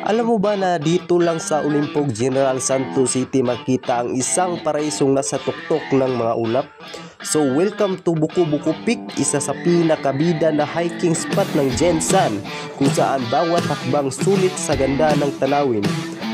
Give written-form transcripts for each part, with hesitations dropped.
Alam mo ba na dito lang sa Olimpog, General Santos City makita ang isang paraisong nasa tuktok ng mga ulap? So welcome to Buko Buko Peak, isa sa pinakabida na hiking spot ng Gensan, kung saan bawat hakbang sulit sa ganda ng tanawin.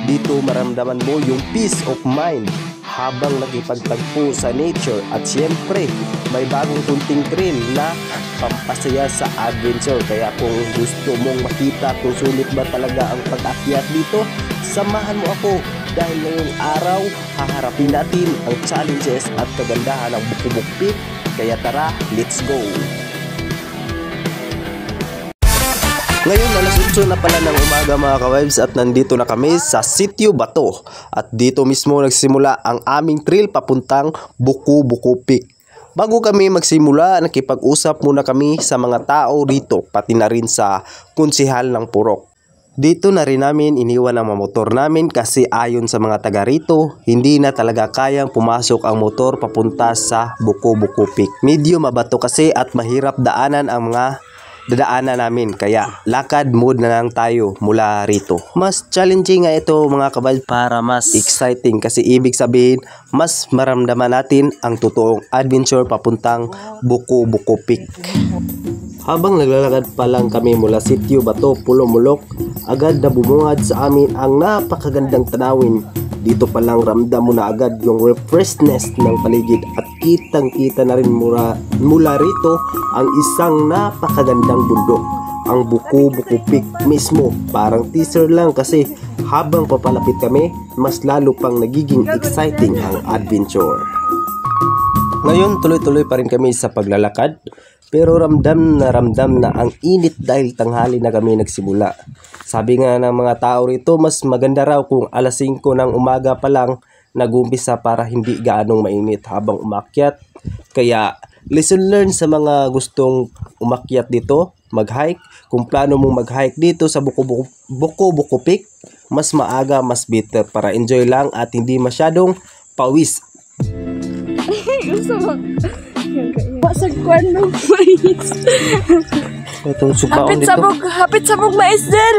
Dito maramdaman mo yung peace of mind habang nakipagtagpo sa nature, at siyempre may bagong kunting trail na pampasaya sa adventure. Kaya kung gusto mong makita kung sulit ba talaga ang pag-akyat dito, samahan mo ako dahil ngayong araw haharapin natin ang challenges at kagandahan ng Buko Buko Peak. Kaya tara, let's go! Ngayon alas 8 na pala ng umaga mga ka-vibes, at nandito na kami sa Sitio Bato, at dito mismo nagsimula ang aming trail papuntang Buko Buko Peak. Bago kami magsimula, nakipag-usap muna kami sa mga tao dito, pati na rin sa konsehal ng Purok. Dito na rin namin iniwan ang mga motor namin kasi ayon sa mga taga rito, hindi na talaga kayang pumasok ang motor papunta sa Buko Buko Peak. Medyo mabato kasi at mahirap daanan ang mga dadaanan namin, kaya lakad mode na lang tayo mula rito. Mas challenging nga ito mga kabal, para mas exciting kasi ibig sabihin mas maramdaman natin ang totoong adventure papuntang Buko Buko Peak. Habang naglalakad pa lang kami mula Sitio Bato, Pulomulok, agad na bumungad sa amin ang napakagandang tanawin. Dito pa lang ramdam mo na agad yung refreshness ng paligid, at kitang kita na rin mula rito ang isang napakagandang bundok, ang Buko Buko Peak mismo. Parang teaser lang kasi habang papalapit kami, mas lalo pang nagiging exciting ang adventure. Ngayon tuloy-tuloy pa rin kami sa paglalakad, pero ramdam na ang init dahil tanghali na kami nagsimula. Sabi nga ng mga tao rito, mas maganda raw kung alas 5 ng umaga pa lang nag-umpisa para hindi gaanong mainit habang umakyat. Kaya lesson learned sa mga gustong umakyat dito, mag-hike. Kung plano mong mag-hike dito sa Buko Buko Peak, mas maaga, mas better para enjoy lang at hindi masyadong pawis. Gusto mo? Wasag kwan ng mais. Itong supaon dito. Hapit sabog mais del.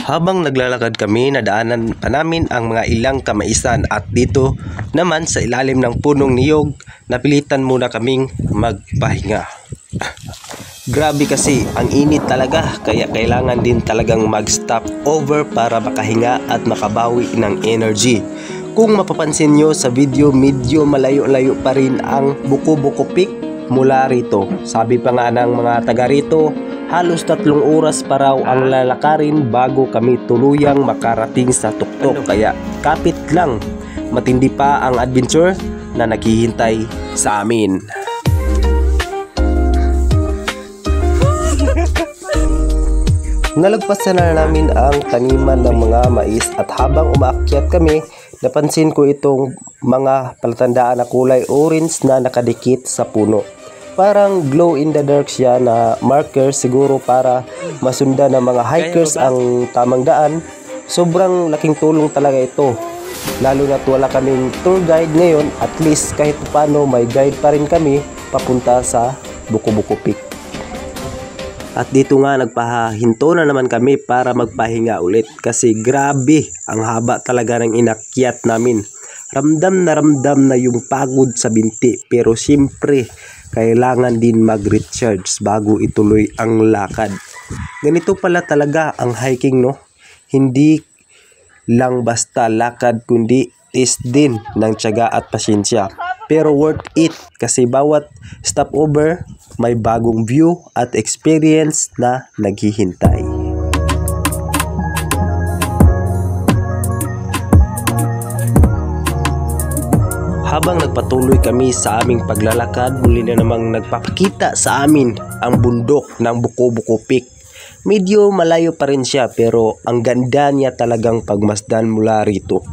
Habang naglalakad kami, nadaanan pa namin ang mga ilang kamaisan, at dito naman sa ilalim ng punong niyog, napilitan muna kaming magpahinga. Grabe kasi ang init talaga, kaya kailangan din talagang mag-stop over para makahinga at makabawi ng energy. Kung mapapansin nyo sa video, medyo malayo-layo pa rin ang Buko Buko Peak mula rito. Sabi pa nga ng mga taga rito, halos 3 oras pa raw ang lalakarin bago kami tuluyang makarating sa tuktok. Kaya kapit lang, matindi pa ang adventure na naghihintay sa amin. Nalagpasan na namin ang taniman ng mga mais, at habang umaakyat kami, napansin ko itong mga palatandaan na kulay orange na nakadikit sa puno. Parang glow in the dark siya na marker, siguro para masundan ng mga hikers ang tamang daan. Sobrang laking tulong talaga ito, lalo na't wala kaming tour guide ngayon. At least kahit paano may guide pa rin kami papunta sa Buko Buko Peak. At dito nga nagpahinto na naman kami para magpahinga ulit kasi grabe ang haba talaga ng inakyat namin. Ramdam na yung pagod sa binti, pero siyempre kailangan din mag-recharge bago ituloy ang lakad. Ganito pala talaga ang hiking, no? Hindi lang basta lakad kundi is din ng tiyaga at pasyensya. Pero worth it kasi bawat stopover may bagong view at experience na naghihintay. Habang nagpatuloy kami sa aming paglalakad, muli na namang nagpapakita sa amin ang bundok ng Buko Buko Peak. Medyo malayo pa rin siya, pero ang ganda niya talagang pagmasdan mula rito.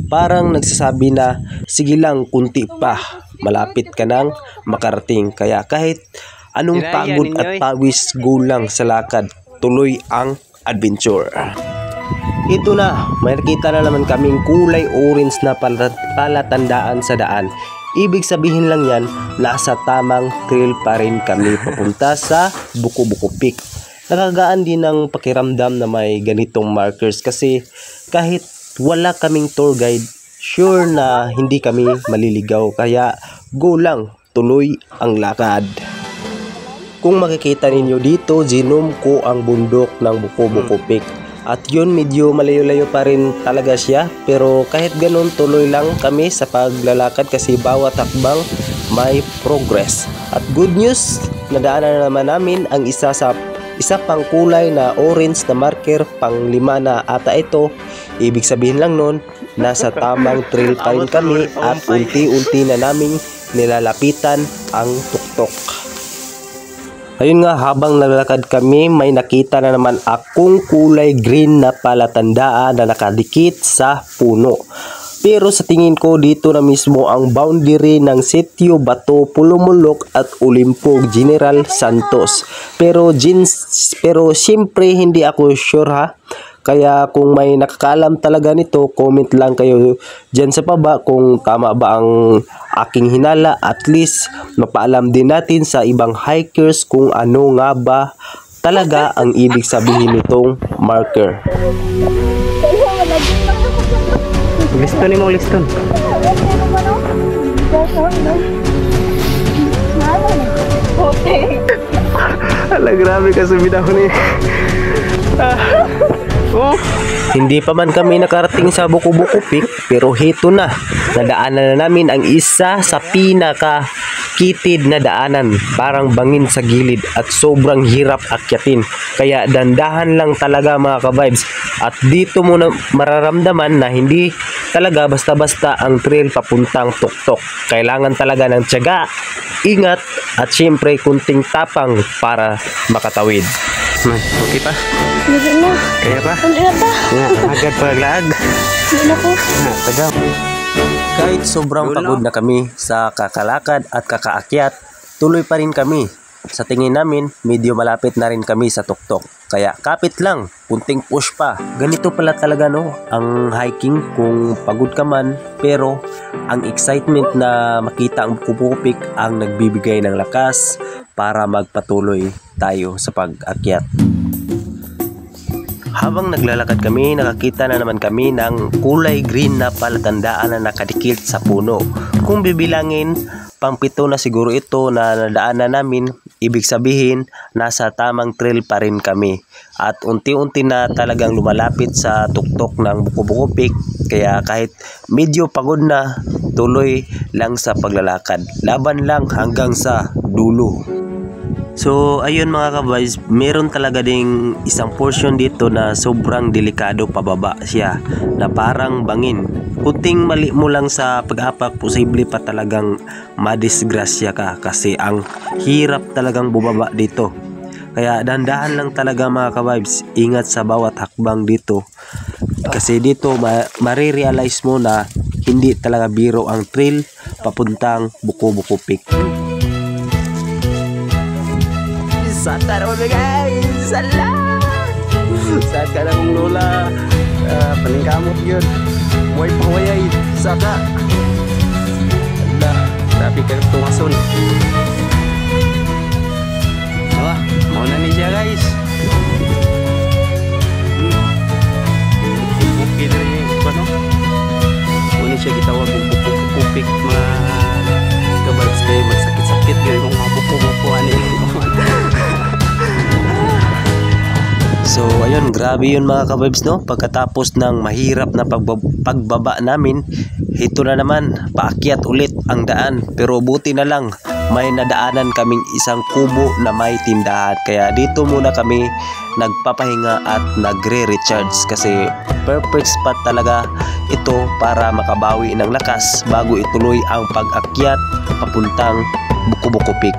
Parang nagsasabi na sige lang, kunti pa, malapit ka nang makarating. Kaya kahit anong pagod at pawis, go lang sa lakad, tuloy ang adventure. Ito na, may nakita na naman kaming kulay orange na palatandaan sa daan. Ibig sabihin lang yan, nasa tamang trail pa rin kami papunta sa Buko-Buko Peak. Nakagaan din ng pakiramdam na may ganitong markers kasi kahit wala kaming tour guide, sure na hindi kami maliligaw. Kaya go lang, tuloy ang lakad. Kung makikita ninyo dito, ginom ko ang bundok ng Buko-Buko Peak. At yun, medyo malayo-layo pa rin talaga siya. Pero kahit ganun, tuloy lang kami sa paglalakad kasi bawat hakbang may progress. At good news, nadaanan na naman namin ang isa pang kulay na orange na marker, pang 5 na ata ito. Ibig sabihin lang nun, nasa tamang trail pa rin kami at unti-unti na naming nilalapitan ang tuktok. Ayun nga, habang naglalakad kami, may nakita na naman akong kulay green na palatandaan na nakadikit sa puno. Pero sa tingin ko, dito na mismo ang boundary ng Sitio Bato, Pulumulok at Olimpog, General Santos. Pero siyempre hindi ako sure ha. Kaya kung may nakakaalam talaga nito, comment lang kayo dyan sa baba kung tama ba ang aking hinala. At least mapaalam din natin sa ibang hikers kung ano nga ba talaga ang ibig sabihin nitong marker. Liston mo, liston. Okay. Ala, grabe ka sa bitaw ni. Hindi pa man kami nakarating sa Buko-Buko Peak, pero hito na. Nadaanan na namin ang isa sa pinaka-kitid na daanan. Parang bangin sa gilid at sobrang hirap akyatin. Kaya dandahan lang talaga mga ka-vibes. At dito mo na mararamdaman na hindi talaga basta-basta ang trail papuntang tuktok. Kailangan talaga ng tiyaga, ingat at syempre kunting tapang para makatawid. Okay pa? Hindi na. Kaya pa? Hindi na pa. Nga, agad paglag. Hindi na ko. Tagaw. Kahit sobrang pagod na kami sa kakalakad at kakaakyat, tuloy pa rin kami. Sa tingin namin, medyo malapit na rin kami sa tuktok. Kaya kapit lang, kunting push pa. Ganito pala talaga no, ang hiking kung pagod ka man, pero ang excitement na makita ang Buko-Buko Peak ang nagbibigay ng lakas para magpatuloy tayo sa pag-akyat. Habang naglalakad kami, nakakita na naman kami ng kulay green na palatandaan na nakadikit sa puno. Kung bibilangin, pang-7 na siguro ito na nadaanan namin. Ibig sabihin, nasa tamang trail pa rin kami. At unti-unti na talagang lumalapit sa tuktok ng Buko-Buko Peak. Kaya kahit medyo pagod na, tuloy lang sa paglalakad. Laban lang hanggang sa dulo. So ayun mga ka-vibes, meron talaga ding isang portion dito na sobrang delikado pababa siya, na parang bangin. Kunting mali mo lang sa pag-apak, posible pa talagang madisgrasya ka kasi ang hirap talagang bumaba dito. Kaya dandahan lang talaga mga ka-vibes, ingat sa bawat hakbang dito. Kasi dito marirealize mo na hindi talaga biro ang trail papuntang Buko-Buko Peak. Sata naman guys! Salah! Saka na mong lola. Paningkamot yun. Muay pawayay. Saka. Ala, grabe ka tungason. Awa, mauna ni siya guys. Okay na rin yung ano. Muna siya gitawag ng Buko-Buko Peak. Mga kabals kayo magsakit-sakit. Gawin mong mga buko-bukuan eh. So ayun, grabe yun mga ka-vibes no. Pagkatapos ng mahirap na pagbaba namin, ito na naman, paakyat ulit ang daan. Pero buti na lang, may nadaanan kaming isang kubo na may tindahan. Kaya dito muna kami nagpapahinga at nagre-recharge. Kasi perfect spot talaga ito para makabawi ng lakas bago ituloy ang pag-akyat papuntang Buko-Buko Peak.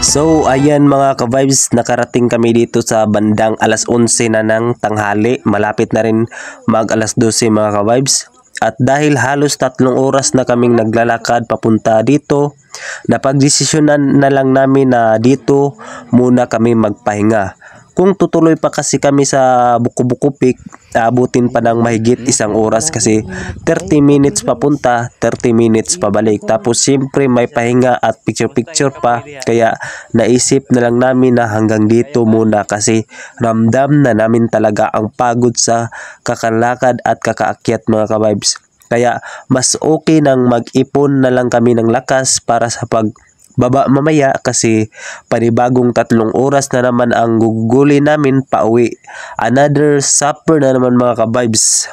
So ayan mga ka-vibes, nakarating kami dito sa bandang alas 11 na ng tanghali. Malapit na rin mag alas 12 mga ka-vibes. At dahil halos 3 oras na kaming naglalakad papunta dito, napagdesisyonan na lang namin na dito muna kami magpahinga. Kung tutuloy pa kasi kami sa Buko-Buko Peak, aabutin pa ng mahigit 1 oras kasi 30 minutes papunta, 30 minutes pabalik. Tapos siyempre may pahinga at picture-picture pa, kaya naisip na lang namin na hanggang dito muna kasi ramdam na namin talaga ang pagod sa kakalakad at kakaakyat mga ka-vibes. Kaya mas okay nang mag-ipon na lang kami ng lakas para sa pagbaba mamaya kasi panibagong 3 oras na naman ang gugugulin namin pauwi. Another supper na naman mga ka-vibes.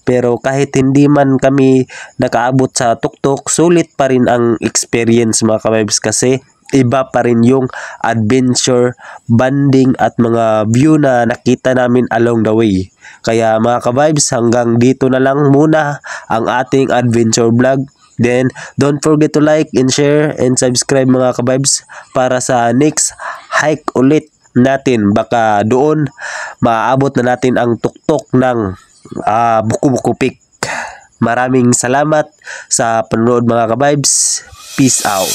Pero kahit hindi man kami nakaabot sa tuktok, sulit pa rin ang experience mga ka-vibes kasi iba pa rin yung adventure, banding at mga view na nakita namin along the way. Kaya mga ka-vibes, hanggang dito na lang muna ang ating adventure vlog. Then, don't forget to like and share and subscribe mga ka-vibes para sa next hike ulit natin. Baka doon maaabot na natin ang tuktok ng Buko-Buko Peak. Maraming salamat sa panonood mga ka-vibes. Peace out.